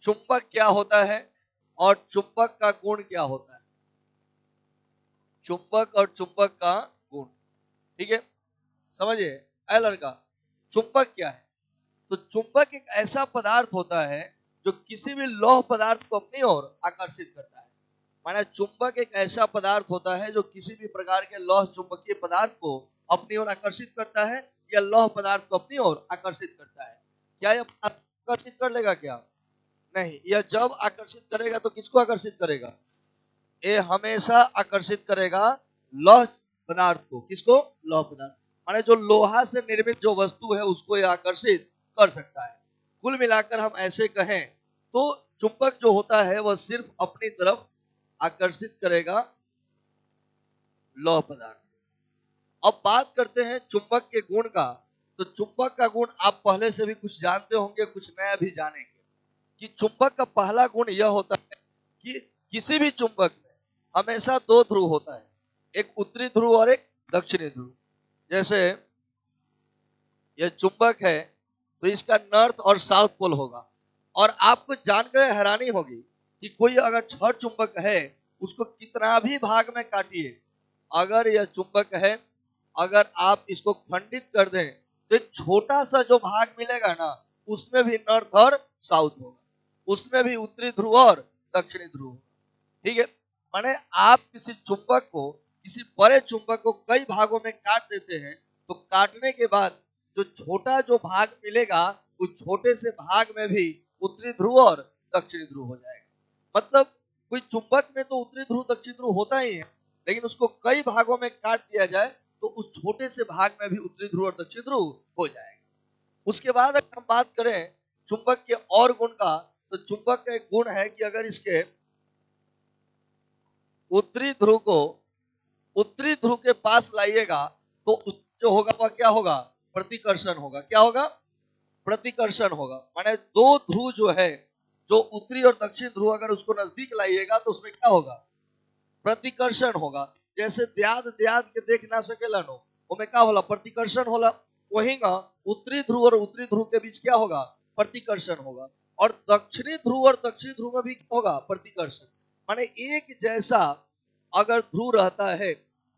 चुंबक क्या होता है और चुंबक का गुण क्या होता है। चुंबक और चुंबक का गुण, ठीक है, समझिए। ऐ लड़का, चुंबक क्या है? तो चुंबक एक ऐसा पदार्थ होता है जो किसी भी लौह पदार्थ को अपनी ओर आकर्षित करता है। माने चुंबक एक ऐसा पदार्थ होता है जो किसी भी प्रकार के लौह चुंबकीय पदार्थ को अपनी ओर आकर्षित करता है या लौह पदार्थ को अपनी ओर आकर्षित करता है। क्या यह आकर्षित कर लेगा क्या? नहीं। यह जब आकर्षित करेगा तो किसको आकर्षित करेगा? ये हमेशा आकर्षित करेगा लौह पदार्थ को। किसको? लौह पदार्थ। माने जो लोहा से निर्मित जो वस्तु है उसको यह आकर्षित कर सकता है। कुल मिलाकर हम ऐसे कहें तो चुंबक जो होता है वह सिर्फ अपनी तरफ आकर्षित करेगा लौह पदार्थ। अब बात करते हैं चुंबक के गुण का। तो चुंबक का गुण आप पहले से भी कुछ जानते होंगे, कुछ नया भी जानेंगे कि चुंबक का पहला गुण यह होता है कि किसी भी चुंबक में हमेशा दो ध्रुव होता है, एक उत्तरी ध्रुव और एक दक्षिणी ध्रुव। जैसे यह चुंबक है तो इसका नॉर्थ और साउथ पोल होगा। और आपको जानकर हैरानी होगी कि कोई अगर छह चुंबक है उसको कितना भी भाग में काटिए, अगर यह चुंबक है, अगर आप इसको खंडित कर दें तो छोटा सा जो भाग मिलेगा ना उसमें भी नॉर्थ और साउथ होगा, उसमें भी उत्तरी ध्रुव और दक्षिणी ध्रुव। ठीक है, माने आप किसी चुंबक को, किसी बड़े चुंबक को कई भागों में काट देते हैं तो काटने के बाद जो छोटा जो भाग मिलेगा उस छोटे से भाग में भी उत्तरी ध्रुव और दक्षिणी ध्रुव हो जाएगा। मतलब कोई चुंबक में तो उत्तरी ध्रुव दक्षिणी ध्रुव होता ही है, लेकिन उसको कई भागों में काट दिया जाए तो उस छोटे से भाग में भी उत्तरी ध्रुव और दक्षिणी ध्रुव हो जाएगा। उसके बाद अगर हम बात करें चुंबक के और गुण का, तो चुंबक का एक गुण है कि अगर इसके उत्तरी ध्रुव को उत्तरी ध्रुव के पास लाइएगा तो जो होगा वह क्या होगा? प्रतिकर्षण होगा। क्या होगा? प्रतिकर्षण होगा। माने दो ध्रुव जो है, जो उत्तरी और दक्षिण ध्रुव, अगर उसको नजदीक लाइएगा तो उसमें क्या होगा? प्रतिकर्षण होगा। जैसे द्याद द्याद के देख ना सकेला नो, उसमें क्या होला? प्रतिकर्षण होला। वही ना उत्तरी ध्रुव और उत्तरी ध्रुव के बीच क्या होगा? प्रतिकर्षण होगा। और दक्षिणी ध्रुव और दक्षिणी ध्रुव में भी क्या होगा? प्रतिकर्षण। माने एक जैसा अगर ध्रुव रहता है,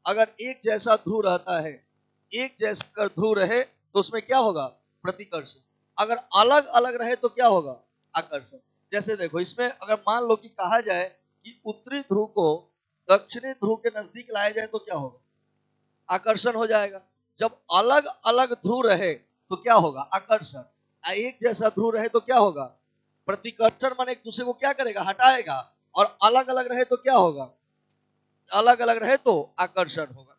अगर एक जैसा ध्रुव रहता है, एक जैसा अगर ध्रुव रहे तो उसमें क्या होगा? प्रतिकर्षण। अगर अलग अलग रहे तो क्या होगा? आकर्षण। जैसे देखो इसमें अगर मान लो कि कहा जाए कि उत्तरी ध्रुव को दक्षिणी ध्रुव के नजदीक लाया जाए तो क्या होगा? आकर्षण हो जाएगा। जब अलग अलग ध्रुव रहे तो क्या होगा? आकर्षण। एक जैसा ध्रुव रहे तो क्या होगा? प्रतिकर्षण। माने एक दूसरे को क्या करेगा? हटाएगा। और अलग अलग रहे तो क्या होगा? अलग अलग रहे तो आकर्षण होगा।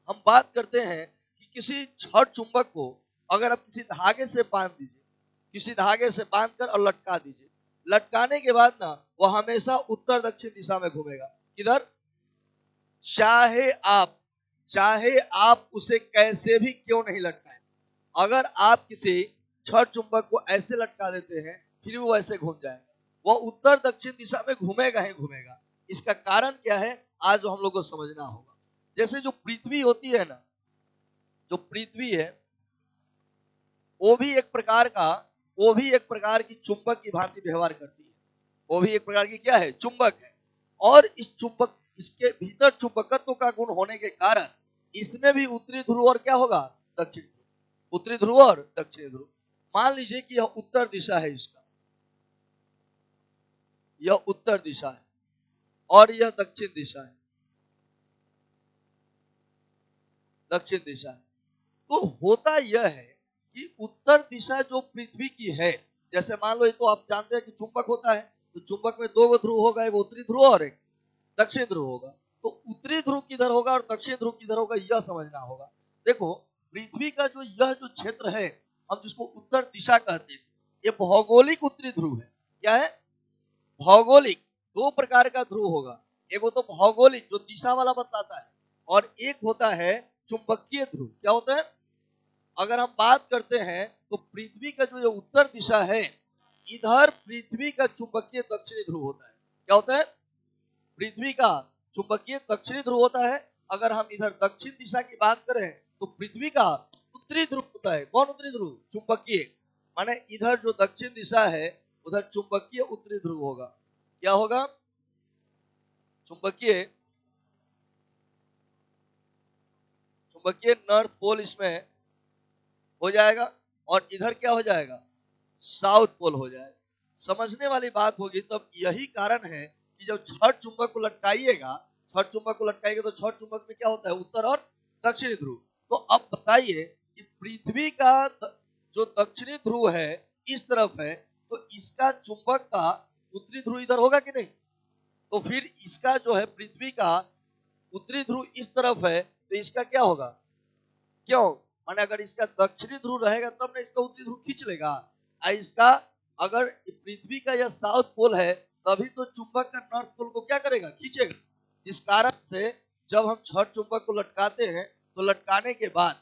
हम बात करते हैं कि किसी छड़ चुंबक को अगर आप किसी धागे से बांध दीजिए, किसी धागे से बांधकर और लटका दीजिए, लटकाने के बाद ना वह हमेशा उत्तर दक्षिण दिशा में घूमेगा। किधर? चाहे आप चाहे आप उसे कैसे भी क्यों नहीं लटकाएं, अगर आप किसी छड़ चुंबक को ऐसे लटका देते हैं फिर वो ऐसे घूम जाएगा, वह उत्तर दक्षिण दिशा में घूमेगा ही घूमेगा। इसका कारण क्या है आज हम लोग को समझना होगा। जैसे जो पृथ्वी होती है ना, जो पृथ्वी है वो भी एक प्रकार का, वो भी एक प्रकार की चुंबक की भांति व्यवहार करती है। वो भी एक प्रकार की क्या है? चुंबक है। और इस चुंबक, इसके भीतर चुंबकत्व का गुण होने के कारण इसमें भी उत्तरी ध्रुव और क्या होगा? दक्षिण ध्रुव। उत्तरी ध्रुव और दक्षिणी ध्रुव। मान लीजिए कि यह उत्तर दिशा है, इसका यह उत्तर दिशा है और यह दक्षिण दिशा है, दक्षिण दिशा है। तो होता यह है कि उत्तर दिशा जो पृथ्वी की है, जैसे मान लो ये तो आप जानते हैं कि चुंबक होता है, तो चुंबक में दो ध्रुव होगा, एक उत्तरी ध्रुव और एक दक्षिण ध्रुव होगा। तो उत्तरी ध्रुव किधर होगा और दक्षिण ध्रुव किधर होगा यह समझना होगा। देखो पृथ्वी का जो यह जो क्षेत्र है, हम जिसको उत्तर दिशा कहते हैं, ये भौगोलिक उत्तरी ध्रुव है। क्या है? भौगोलिक। दो प्रकार का ध्रुव होगा, एक वो तो भौगोलिक जो दिशा वाला बतलाता है, और एक होता है चुंबकीय ध्रुव। क्या होता है? अगर हम बात करते हैं तो पृथ्वी का जो ये उत्तर दिशा है, इधर पृथ्वी का चुंबकीय दक्षिणी ध्रुव होता है। क्या होता है? पृथ्वी का चुंबकीय दक्षिणी ध्रुव होता है। अगर हम इधर दक्षिण दिशा की बात करें तो पृथ्वी का उत्तरी ध्रुव होता है। कौन उत्तरी ध्रुव? चुंबकीय। माने इधर जो दक्षिण दिशा है उधर चुंबकीय उत्तरी ध्रुव होगा। क्या होगा? चुंबकीय नॉर्थ पोल इसमें हो जाएगा और इधर क्या हो जाएगा? साउथ पोल हो जाएगा। समझने वाली बात होगी। तब यही कारण है कि जब छड़ चुंबक को लटकाइएगा, तो छड़ चुंबक में क्या होता है? उत्तर और दक्षिणी ध्रुव। तो अब बताइए कि पृथ्वी का जो दक्षिणी ध्रुव है इस तरफ है, तो इसका चुंबक का उत्तरी ध्रुव इधर होगा कि नहीं? तो फिर इसका जो है पृथ्वी का उत्तरी ध्रुव इस तरफ है, तो इसका क्या होगा? क्यों? माने अगर इसका दक्षिणी ध्रुव रहेगा तब ना इसका उत्तरी ध्रुव खींच लेगा। इसका अगर पृथ्वी का यह साउथ पोल है तभी तो चुंबक का नॉर्थ पोल को क्या करेगा? खींचेगा। इस कारण से जब हम छड़ चुंबक को लटकाते हैं तो लटकाने के बाद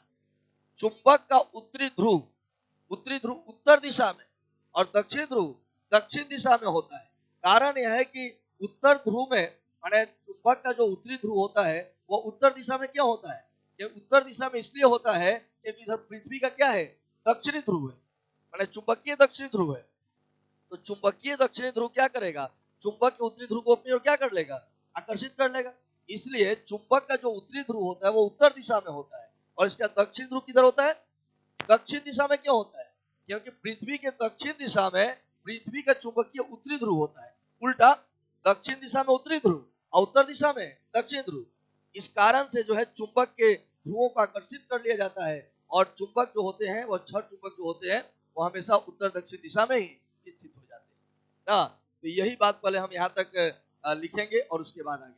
चुंबक का उत्तरी ध्रुव उत्तर दिशा में और दक्षिण ध्रुव दक्षिण दिशा में होता है। कारण यह है कि उत्तर ध्रुव में माने चुंबक का जो उत्तरी ध्रुव होता है वो उत्तर दिशा में क्या होता है? ये उत्तर दिशा में इसलिए होता है कि इधर पृथ्वी का क्या है? दक्षिणी ध्रुव है, माने चुंबकीय दक्षिणी ध्रुव है। तो चुंबकीय दक्षिणी ध्रुव क्या करेगा? चुंबक के उत्तरी ध्रुव को अपनी ओर क्या कर लेगा? आकर्षित कर लेगा। इसलिए चुंबक का जो उत्तरी ध्रुव होता है वो उत्तर दिशा में होता है और इसका दक्षिण ध्रुव किधर होता है? दक्षिण दिशा में। क्यों होता है? क्योंकि पृथ्वी के दक्षिण दिशा में पृथ्वी का चुंबकीय उत्तरी ध्रुव होता है, उल्टा दक्षिण दिशा में उत्तरी ध्रुव और उत्तर दिशा में दक्षिण ध्रुव। इस कारण से जो है चुंबक के ध्रुवों को आकर्षित कर लिया जाता है और चुंबक जो होते हैं वो छड़ चुंबक जो होते हैं वो हमेशा उत्तर दक्षिण दिशा में ही स्थित हो जाते हैं ना। तो यही बात पहले हम यहाँ तक लिखेंगे और उसके बाद आगे